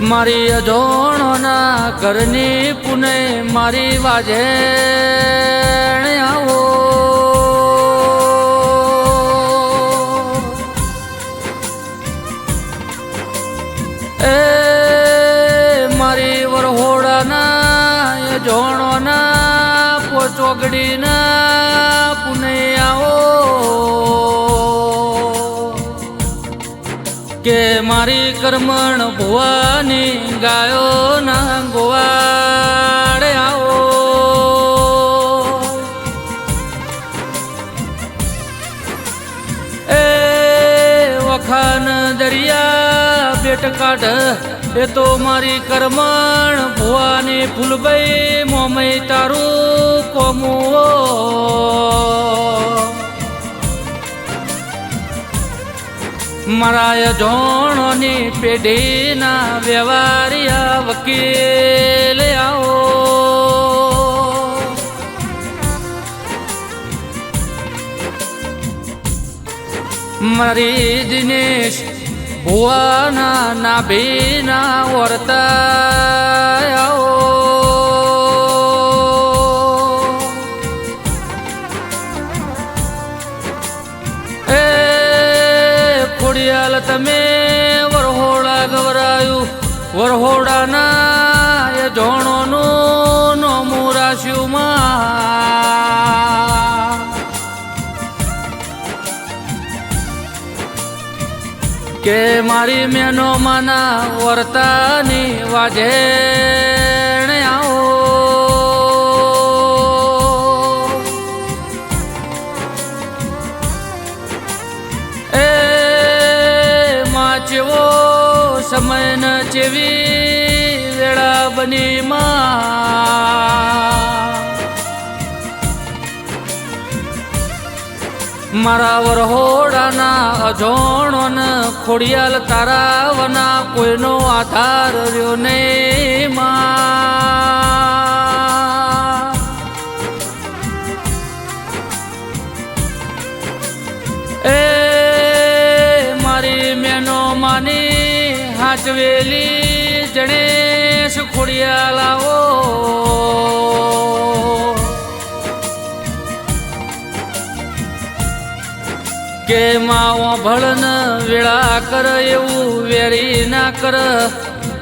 મારી અજોણોના ઘરની પુને મારી વાજે આવો એ મારી વરહોડાના અજોણોના પોચોગડીના પુને આવો કે મારી કર્મણ ભુવાની ગાયો ના ગોવાડે આવો એ વખાન દરિયા બેટ કાઢ એ તો મારી કર્મણ ભુવાની ફૂલભાઈ મોમઈ તારું કોમુઓ મારા જોણોની પેઢીના વ્યવહારિયા વકીલ આવો મારી દિનેશ ભુવાના નાભીના વર્તા આવો ખોડિયાલ તમે વરહોડા ગવરાયું વરહોડાના એ જોણોનું નોમું રાશ્યુમાં કે મારી મેનો માના વર્તાની વાજે આવો ચેવો સમય ન ચેવી વેળા બની મારા વરહોડાના અજોણો ન ખોડિયાલ તારાવના કોઈનો આધાર રહ્યો નહીં માની હાચવેલી જણેશ ખોડિયાલ આવો કે માવો ભળન વેળા કર એવું વેરી ના કર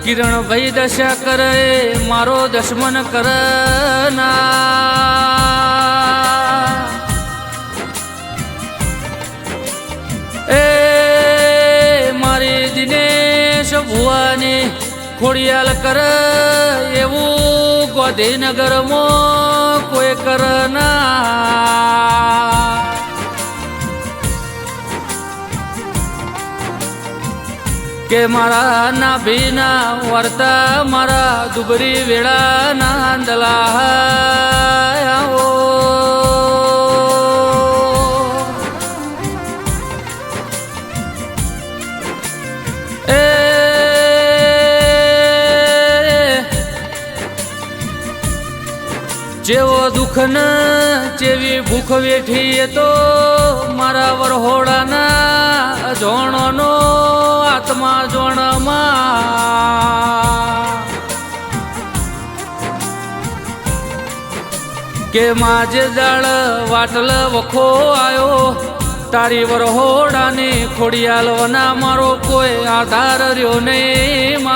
કિરણ ભાઈ દશા કર મારો દશમન કર ના દિનેશ ભુવાની ખોડિયાલ કર એવું ગોધીનગરમાં કોઈ કર ના કે મારા નાભીના વર્તા મારા દુબરી વેળા નાંદલા આવો જેવો દુઃખ ન જેવી ભૂખ વેઠી તો મારા વરહોડાના જોણોનો આત્મા જોણમાં કે માજે દાળ વાટલ વખો આવ્યો તારી વરહોડાની ખોડિયાલવના મારો કોઈ આધાર રહ્યો નહીં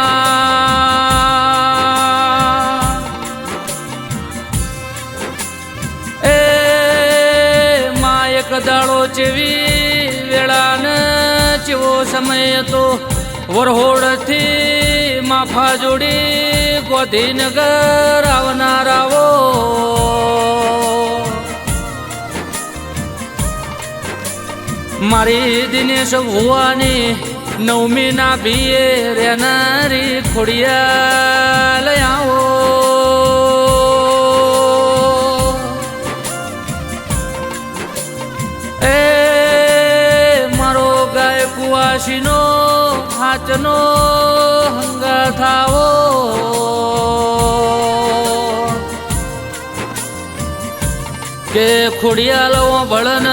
એક દાડો ચેવી વેળા ન ચેવો સમય તો વરહોડથી માફા જોડી ગોધીનગર આવનારાવો મારી દિનેશ ભુવાની નવમી ના ભીએ રહેનારી ખોડિયાલ આવો કુવાસીનો હાચનો હંગા થાવો કે ખોડિયાલ ભળન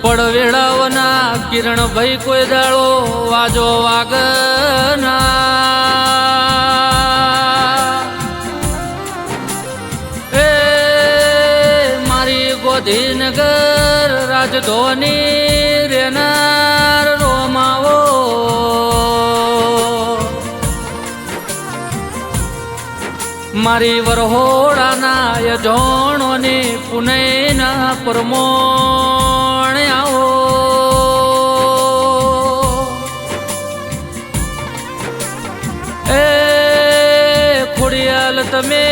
પડવેડાવના કિરણભાઈ કોઈ દાળો વાજો વાગના એ મારી ગોધીનગર રાજધોની રેનાર રોમાવો મારી વરહોડાના યજોણોની પુનૈના પરમોણ આવો એ ખોડિયાલ તમે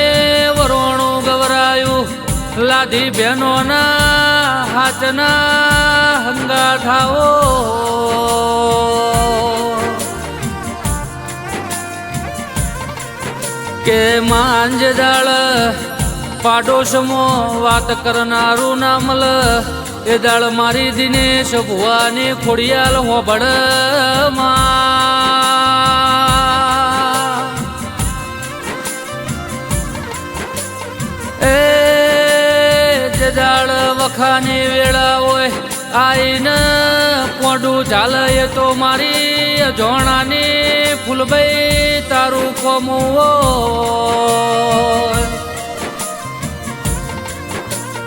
વરોણું ગવરાયું લાધી બહેનોના હાથના હંગાથાઓ કે માંજદાળ પાડોશમો વાત કરનારું ના મલ એ દાળ મારી દિનેશ ભુવાની ખોડિયાલ હોબળમાં એ જે દાળ વખાની વેળા હોય આઈને પોડું ચાલે તો મારી જોણાની ફૂલભાઈ તારું કોમું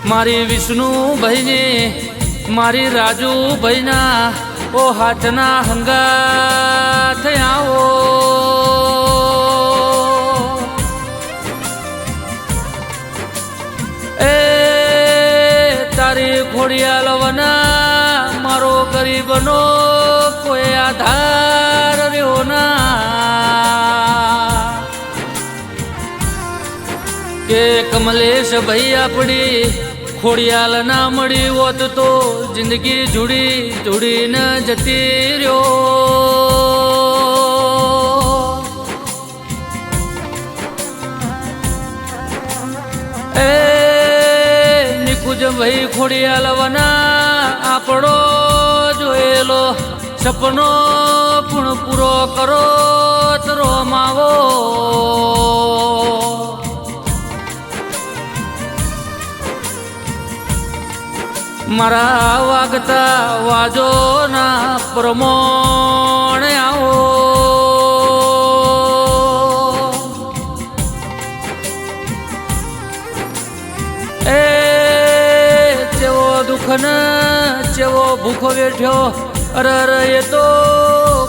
મારી વિષ્ણુભાઈને મારી રાજુભાઈના ઓ હાથના હંગા થયા એ તારી ખોડિયાલ વના મારો ગરીબનો કોઈ આધાર રહ્યો ના કે કમલેશ ભાઈ આપણી ખોડિયાલ ના મળી હોત તો જિંદગી જુડી જુડીને જતી રહ્યો એ નિકુંજ ભાઈ ખોડિયાલ વના આપણો જોયેલો સપનો પણ પૂરો કરો તરો માવો મારા વાગતા વાજો ના પ્રમોણ આવો એ ચેવો દુઃખ ન ચેવો ભૂખો વેઠ્યો અરે એ તો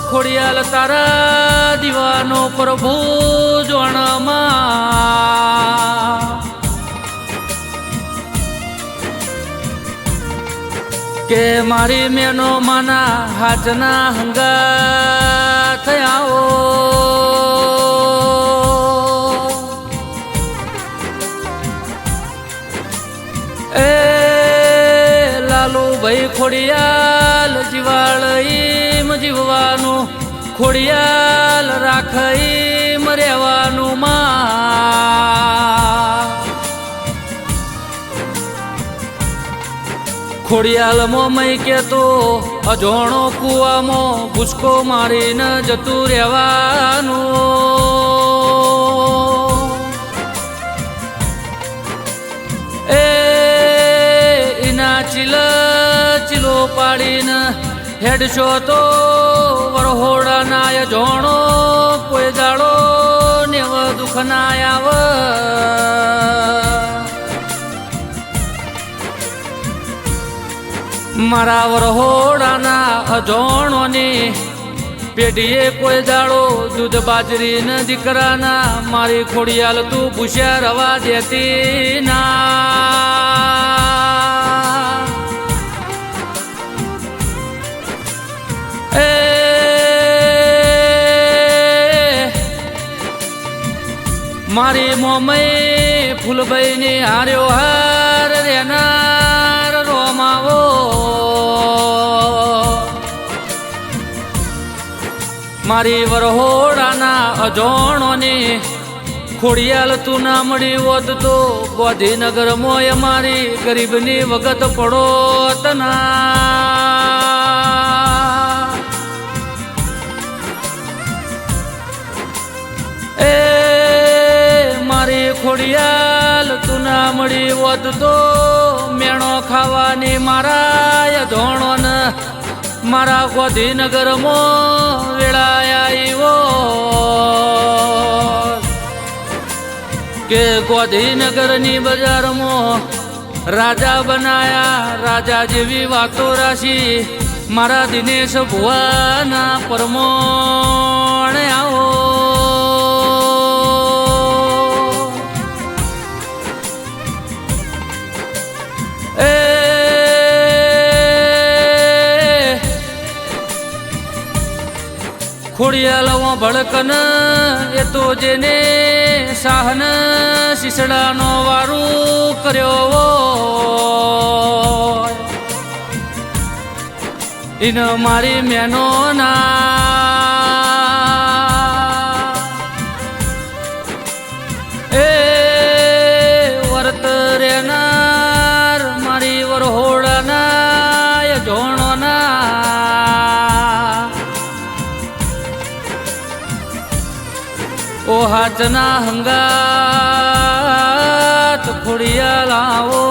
ખોડિયાલ તારા દીવાનો પ્રભુ જોણમાં કે મારી મેનો માના હાથના હંગા થયા એ લાલુભાઈ ખોડિયાલ જીવાળ ઈમ જીવવાનું ખોડિયાલ રાખ ઈમ રહેવાનું માં ખોડિયાલ મોમઈ કેતો અજોણો કુવામાં ભૂસકો મારીને જતું રહેવાનું એ એના ચીલો પાડીને હેડશો તો વરહોડાના અજોણો કોઈ દાડો નેવ દુઃખ ના આવે મારા વરહોડાના અજોણોની પેઢીએ કોઈ દાડો દૂધ બાજરી ન દીકરાના મારી ખોડિયાલ તું ભૂસ્યા રવા દેતી ના એ મારી મોમઈ ફૂલભાઈની હાર્યો હાર રેનાર રોમાવો મારી વરહોડાના અજોણોની ખોડિયાલ તું ના મળી હોત તો ગોધીનગર મોય મારી ગરીબની વગત પડો તના એ મારી ખોડિયાલ તું ના મળી હોત તો મેણો ખાવાની મારા ધોણો ને મારા ગોધીનગરમાં વેળાયા કે ગોધીનગરની બજારમાં રાજા બનાયા રાજા જેવી વાતો રાશી મારા દિનેશ ભુવાના પરમોણે આવો એ ખોડિયાલવો ભડકન એ તો જેને સાહન શીસડાનો વારું કર્યો ઇન મારી મેનો ના એ વર્ત રેનાર મારી વરહોડાના એ જોણો ના ઓ હાથના હંગાત ખોડિયા લાવો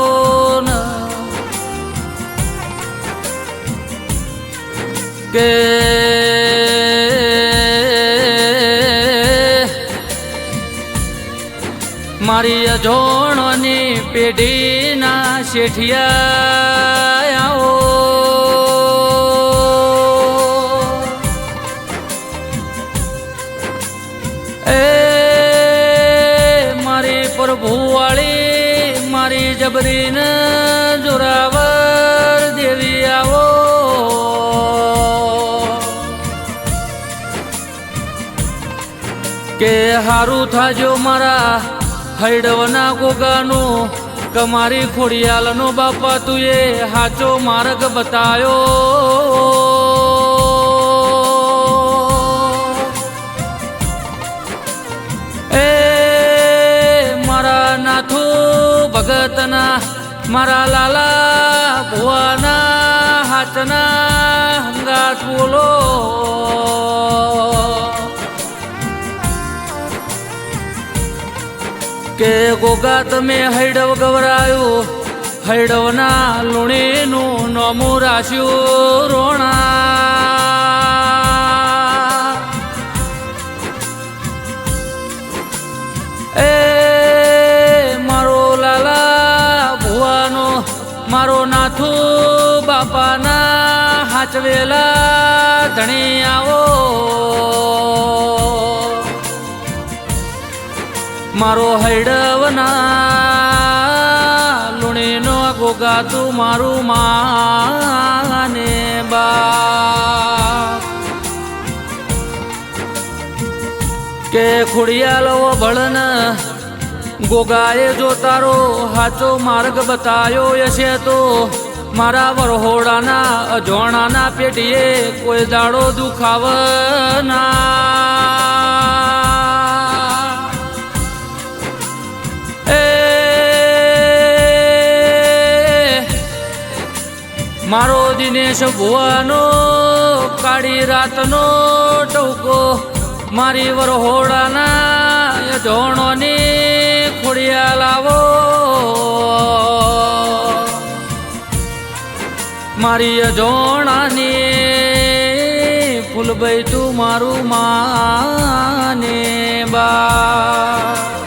કે મારી અજોણની પેઢીના શેઠિયા આવો એ મારી પ્રભુવાળી મારી જબરીન જોરાવર દેવી આવો કે હારું થાજો મારા હૈડવના ગોગાનું કમારી ખોડિયાલનો બાપા તુએ હાચો માર્ગ બતાયો એ મારા નાથુ ભગતના મારા લાલા ભુવાના હાથના હંગાત બોલો કે ગોગા તમે હૈડવ ગવરાયું હૈડવના લુણીનું નોમું રાશ્યું રોણા એ મારો લાલા ભુવાનો મારો નાથુ બાપાના હાચવેલા ધણી આવો મારો હૈડવના લુણીનો ગોગા તું મારું માને બાપ કે ખોડિયાલો ભળન ગોગાએ જો તારો હાચો માર્ગ બતાયો હશે તો મારા વરહોડાના અજોણાના પેટીએ કોઈ દાડો દુખાવના મારો દિનેશ ભુવાનો કાળી રાતનો ટોકો મારી વરહોડાના જોણોની ખોડિયા લાવો મારી જોણાની ફૂલભાઈ તું મારું માને બા